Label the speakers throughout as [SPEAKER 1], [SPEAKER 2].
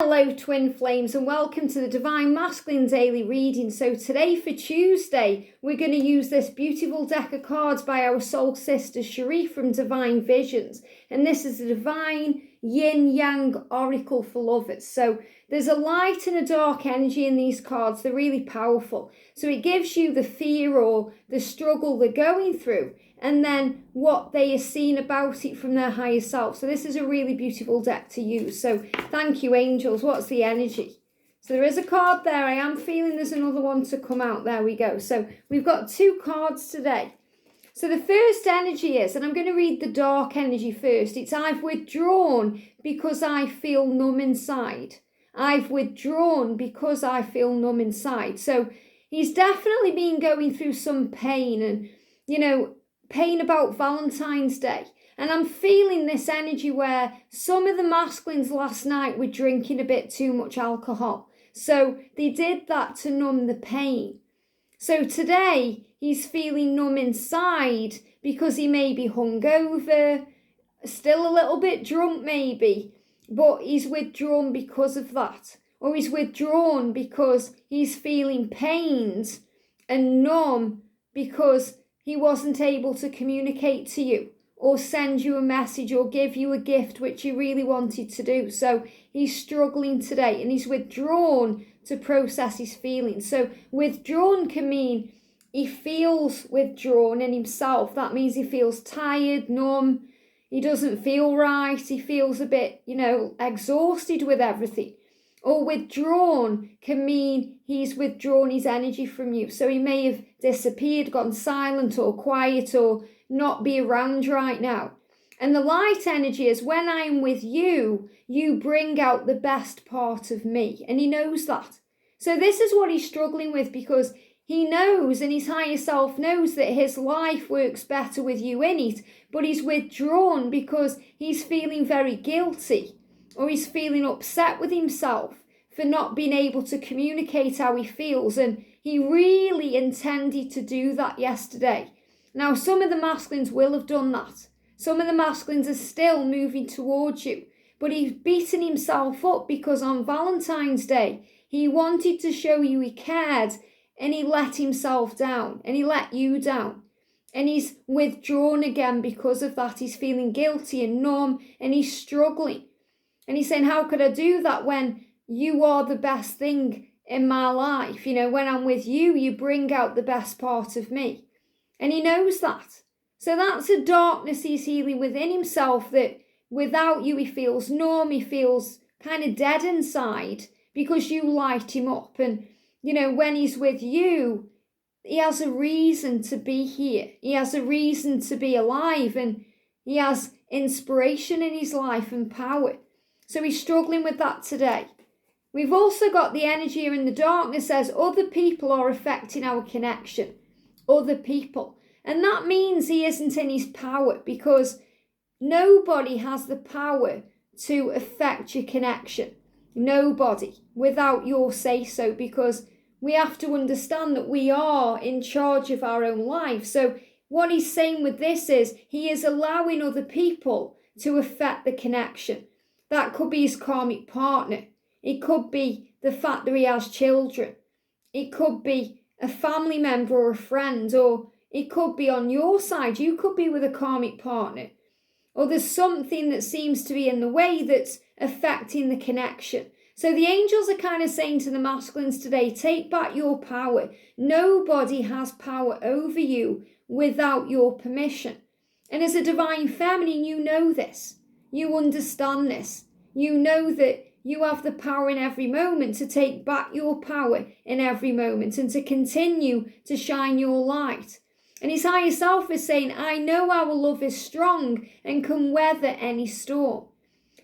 [SPEAKER 1] Hello twin flames and welcome to the Divine Masculine Daily Reading. So today for Tuesday we're going to use this beautiful deck of cards by our soul sister Cherie from Divine Visions, and this is the Divine Yin Yang Oracle for Lovers. So there's a light and a dark energy in these cards. They're really powerful. So it gives you the fear or the struggle they're going through, and then what they are seeing about it from their higher self. So this is a really beautiful deck to use. So thank you, angels. What's the energy? So there is a card there. I am feeling there's another one to come out. There we go. So we've got two cards today. So the first energy is, and I'm going to read the dark energy first. It's I've withdrawn because I feel numb inside. I've withdrawn because I feel numb inside. So he's definitely been going through some pain and, pain about Valentine's Day. And I'm feeling this energy where some of the masculines last night were drinking a bit too much alcohol. So they did that to numb the pain. So today he's feeling numb inside because he may be hungover, still a little bit drunk maybe, but he's withdrawn because of that. Or he's withdrawn because he's feeling pains and numb because he wasn't able to communicate to you or send you a message or give you a gift which he really wanted to do. So he's struggling today and he's withdrawn to process his feelings. So withdrawn can mean he feels withdrawn in himself. That means he feels tired, numb, he doesn't feel right, he feels a bit, exhausted with everything. Or withdrawn can mean he's withdrawn his energy from you. So he may have disappeared, gone silent or quiet or not be around right now. And the light energy is when I'm with you, you bring out the best part of me. And he knows that. So this is what he's struggling with, because he knows, and his higher self knows, that his life works better with you in it. But he's withdrawn because he's feeling very guilty. Or he's feeling upset with himself for not being able to communicate how he feels. And he really intended to do that yesterday. Now, some of the masculines will have done that. Some of the masculines are still moving towards you. But he's beaten himself up because on Valentine's Day, he wanted to show you he cared, and he let himself down, and he let you down. And he's withdrawn again because of that. He's feeling guilty and numb, and he's struggling. And he's saying, how could I do that when you are the best thing in my life? When I'm with you, you bring out the best part of me. And he knows that. So that's a darkness he's healing within himself, that without you, he feels numb, he feels kind of dead inside because you light him up. And, when he's with you, he has a reason to be here. He has a reason to be alive, and he has inspiration in his life and power. So he's struggling with that today. We've also got the energy here in the darkness says other people are affecting our connection. Other people. And that means he isn't in his power, because nobody has the power to affect your connection. Nobody, without your say-so, because we have to understand that we are in charge of our own life. So what he's saying with this is he is allowing other people to affect the connection. That could be his karmic partner. It could be the fact that he has children. It could be a family member or a friend, or it could be on your side. You could be with a karmic partner. Or there's something that seems to be in the way that's affecting the connection. So the angels are kind of saying to the masculines today, take back your power. Nobody has power over you without your permission. And as a divine feminine, you know this. You understand this. You know that you have the power in every moment to take back your power in every moment and to continue to shine your light. And his higher self is saying, I know our love is strong and can weather any storm.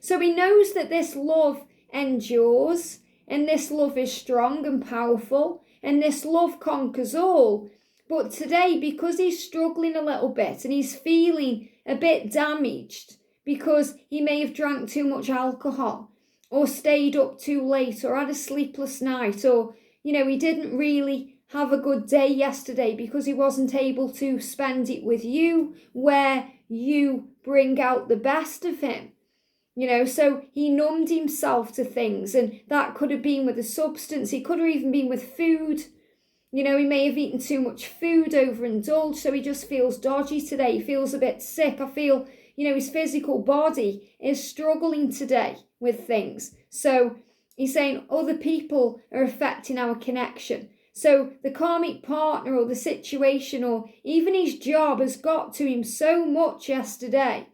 [SPEAKER 1] So he knows that this love endures, and this love is strong and powerful, and this love conquers all. But today, because he's struggling a little bit and he's feeling a bit damaged, because he may have drank too much alcohol or stayed up too late or had a sleepless night, or, he didn't really have a good day yesterday because he wasn't able to spend it with you where you bring out the best of him. So he numbed himself to things, and that could have been with a substance. It could have even been with food. He may have eaten too much food, overindulged, so he just feels dodgy today. He feels a bit sick. I feel, his physical body is struggling today with things. So he's saying other people are affecting our connection. So the karmic partner or the situation or even his job has got to him so much yesterday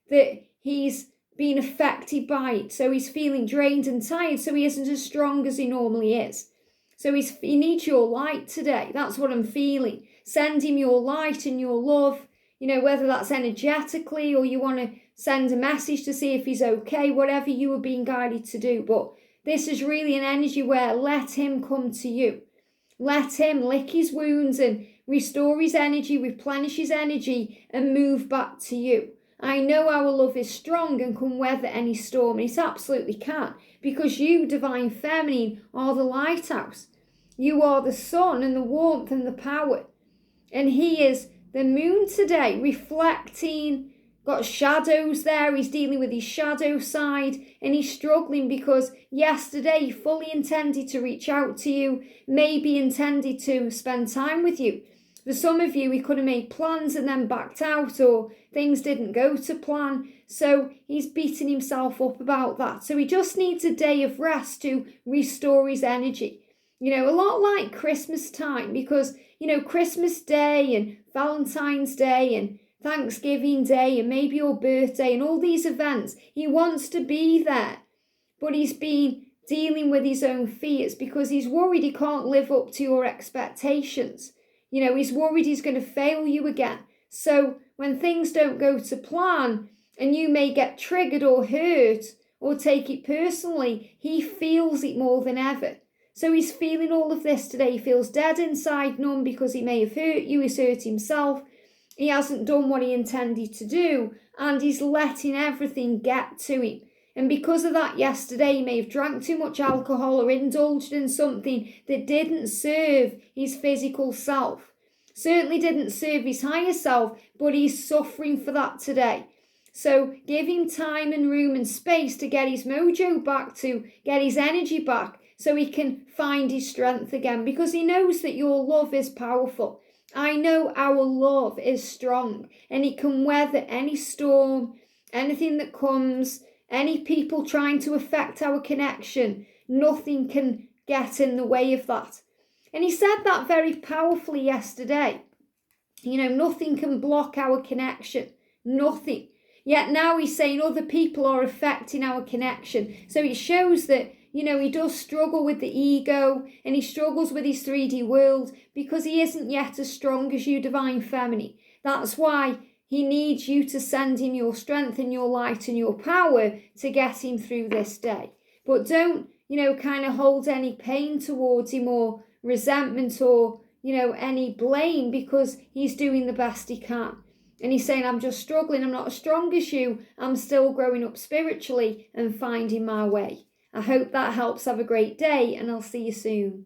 [SPEAKER 1] that he's been affected by it. So he's feeling drained and tired, so he isn't as strong as he normally is. So he needs your light today. That's what I'm feeling. Send him your light and your love, whether that's energetically or you want to send a message to see if he's okay, whatever you are being guided to do. But this is really an energy where let him come to you. Let him lick his wounds and restore his energy, replenish his energy and move back to you. I know our love is strong and can weather any storm, and it absolutely can, because you, Divine Feminine, are the lighthouse. You are the sun and the warmth and the power. And he is the moon today, reflecting, got shadows there. He's dealing with his shadow side, and he's struggling because yesterday he fully intended to reach out to you, maybe intended to spend time with you. For some of you, he could have made plans and then backed out, or things didn't go to plan. So he's beating himself up about that. So he just needs a day of rest to restore his energy. A lot like Christmas time, because, Christmas Day and Valentine's Day and Thanksgiving Day and maybe your birthday and all these events, he wants to be there. But he's been dealing with his own fears because he's worried he can't live up to your expectations. He's worried he's going to fail you again. So when things don't go to plan and you may get triggered or hurt or take it personally, he feels it more than ever. So he's feeling all of this today. He feels dead inside, numb because he may have hurt you, he's hurt himself. He hasn't done what he intended to do, and he's letting everything get to him. And because of that, yesterday he may have drank too much alcohol or indulged in something that didn't serve his physical self. Certainly didn't serve his higher self, but he's suffering for that today. So give him time and room and space to get his mojo back, to get his energy back, so he can find his strength again, because he knows that your love is powerful. I know our love is strong, and it can weather any storm, anything that comes, any people trying to affect our connection. Nothing can get in the way of that. And he said that very powerfully yesterday. Nothing can block our connection. Nothing. Yet now he's saying other people are affecting our connection. So it shows that, he does struggle with the ego, and he struggles with his 3D world because he isn't yet as strong as you, Divine Feminine. That's why he needs you to send him your strength and your light and your power to get him through this day. But don't, kind of hold any pain towards him or resentment or, any blame, because he's doing the best he can. And he's saying, I'm just struggling. I'm not as strong as you. I'm still growing up spiritually and finding my way. I hope that helps. Have a great day, and I'll see you soon.